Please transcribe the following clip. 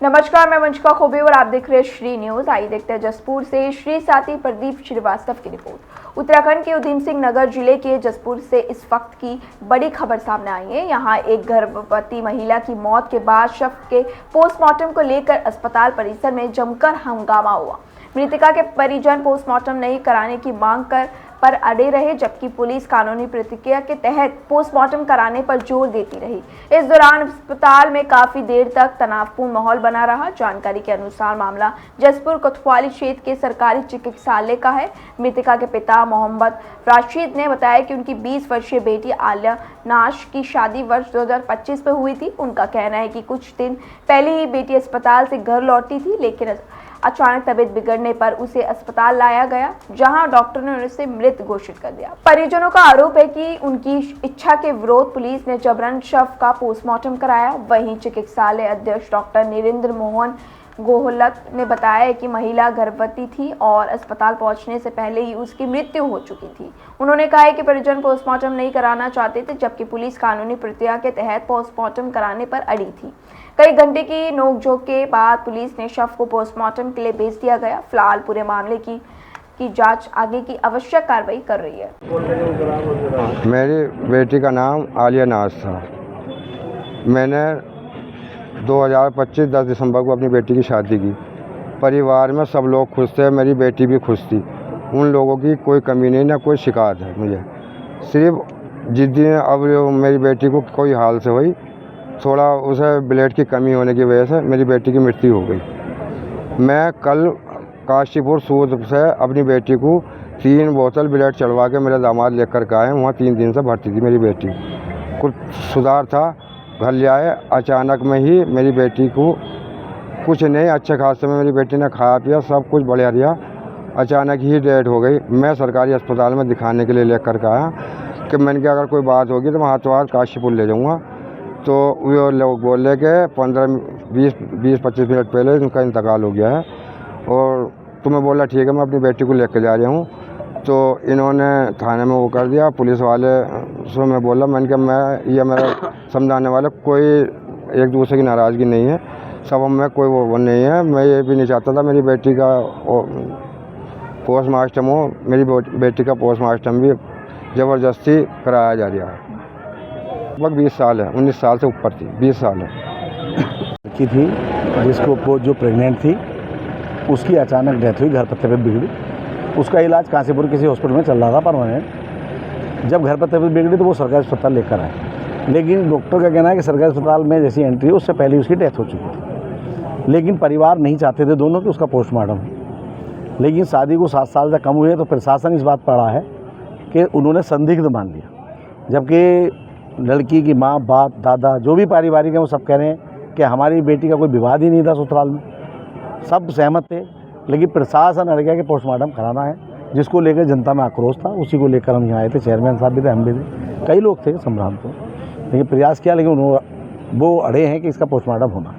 नमस्कार, मैं वंशिका खोबे और आप देख रहे हैं श्री न्यूज। आइए देखते हैं जसपुर से श्री साथी प्रदीप श्रीवास्तव की रिपोर्ट। उत्तराखंड के उधम सिंह नगर जिले के जसपुर से इस वक्त की बड़ी खबर सामने आई है। यहां एक गर्भवती महिला की मौत के बाद शव के पोस्टमार्टम को लेकर अस्पताल परिसर में जमकर हंगामा हुआ। मृतका के परिजन पोस्टमार्टम नहीं कराने की मांग पर अड़े रहे, जबकि पुलिस कानूनी प्रक्रिया के तहत पोस्टमार्टम कराने पर जोर देती रही। इस दौरान अस्पताल में काफी देर तक तनावपूर्ण माहौल बना रहा। जानकारी के अनुसार मामला जसपुर कोतवाली क्षेत्र के सरकारी चिकित्सालय का है। मृतका के पिता मोहम्मद राशिद ने बताया कि उनकी 20 वर्षीय बेटी आलिया नाश की शादी वर्ष 2025 में हुई थी। उनका कहना है कि कुछ दिन पहले ही बेटी अस्पताल से घर लौटी थी, लेकिन अचानक तबीयत बिगड़ने पर उसे अस्पताल लाया गया, जहां डॉक्टर ने उसे मृत घोषित कर दिया। परिजनों का आरोप है कि उनकी इच्छा के विरोध पुलिस ने जबरन शव का पोस्टमार्टम कराया। वहीं चिकित्सालय अध्यक्ष डॉक्टर नरेंद्र मोहन गोहलत ने बताया कि महिला गर्भवती थी और अस्पताल पहुंचने से पहले ही उसकी मृत्यु हो चुकी थी। उन्होंने कहा कि परिजन पोस्टमार्टम नहीं कराना चाहते थे, जबकि पुलिस कानूनी प्रक्रिया के तहत पोस्टमार्टम कराने पर अड़ी थी। कई घंटे की नोकझोंक के बाद पुलिस ने शव को पोस्टमार्टम के लिए भेज दिया गया। फिलहाल पूरे मामले की जांच आगे की आवश्यक कार्रवाई कर रही है। मेरी बेटी का नाम आलिया नाज था। मैंने 2025 10 दिसंबर को अपनी बेटी की शादी की। परिवार में सब लोग खुश थे, मेरी बेटी भी खुश थी। उन लोगों की कोई कमी नहीं, ना कोई शिकायत है मुझे। सिर्फ जिस दिन अब मेरी बेटी को कोई हाल से हुई, थोड़ा उसे ब्लड की कमी होने की वजह से मेरी बेटी की मृत्यु हो गई। मैं कल काशीपुर सूद से अपनी बेटी को 3 बोतल ब्लड चढ़वा के मेरे दामाद लेकर के आए। वहाँ 3 दिन से भर्ती थी मेरी बेटी। कुछ सुधार था, घर ले आए। अचानक में ही मेरी बेटी को कुछ नहीं, अच्छे खासे में मेरी बेटी ने खाया पिया, सब कुछ बढ़िया रहा। अचानक ही डेथ हो गई। मैं सरकारी अस्पताल में दिखाने के लिए लेकर के आया कि मैंने कहा अगर कोई बात होगी तो मैं हाथों हाथ काशीपुर ले जाऊँगा। तो वो लोग बोले कि 15-20-25 मिनट पहले उनका इंतकाल हो गया है और तुम्हें बोला ठीक है, मैं अपनी बेटी को लेकर जा रहा हूँ। तो इन्होंने थाने में वो कर दिया। पुलिस वाले से मैं बोला, मैंने कहा मैं ये मेरा समझाने वाले कोई एक दूसरे की नाराज़गी नहीं है, सब में कोई वो नहीं है। मैं ये भी नहीं चाहता था मेरी बेटी का पोस्टमार्टम हो। मेरी बेटी का पोस्टमार्टम भी ज़बरदस्ती कराया जा रहा है। लगभग 20 साल है, 19 साल से ऊपर थी, 20 साल है। लड़की थी जिसको जो प्रेग्नेंट थी, उसकी अचानक डेथ हुई, घर पर तबीयत बिगड़ी। उसका इलाज काशीपुर किसी हॉस्पिटल में चल रहा था परमानेंट। जब घर पर तबीयत बिगड़ी तो वो सरकारी अस्पताल लेकर आए, लेकिन डॉक्टर का कहना है कि सरकारी अस्पताल में जैसी एंट्री उससे पहले उसकी डेथ हो चुकी थी। लेकिन परिवार नहीं चाहते थे दोनों कि उसका पोस्टमार्टम हो। लेकिन शादी को 7 साल तक कम हुए तो प्रशासन इस बात पर अड़ा है कि उन्होंने संदिग्ध मान लिया, जबकि लड़की की माँ, बाप, दादा जो भी पारिवारिक हैं वो सब कह रहे हैं कि हमारी बेटी का कोई विवाद ही नहीं था ससुराल में, सब सहमत थे। लेकिन प्रशासन अड़ गया कि पोस्टमार्टम कराना है, जिसको लेकर जनता में आक्रोश था। उसी को लेकर हम यहाँ आए थे। चेयरमैन साहब भी थे, हम भी थे, कई लोग थे संभ्रांत। लेकिन प्रयास किया, लेकिन वो अड़े हैं कि इसका पोस्टमार्टम होना है।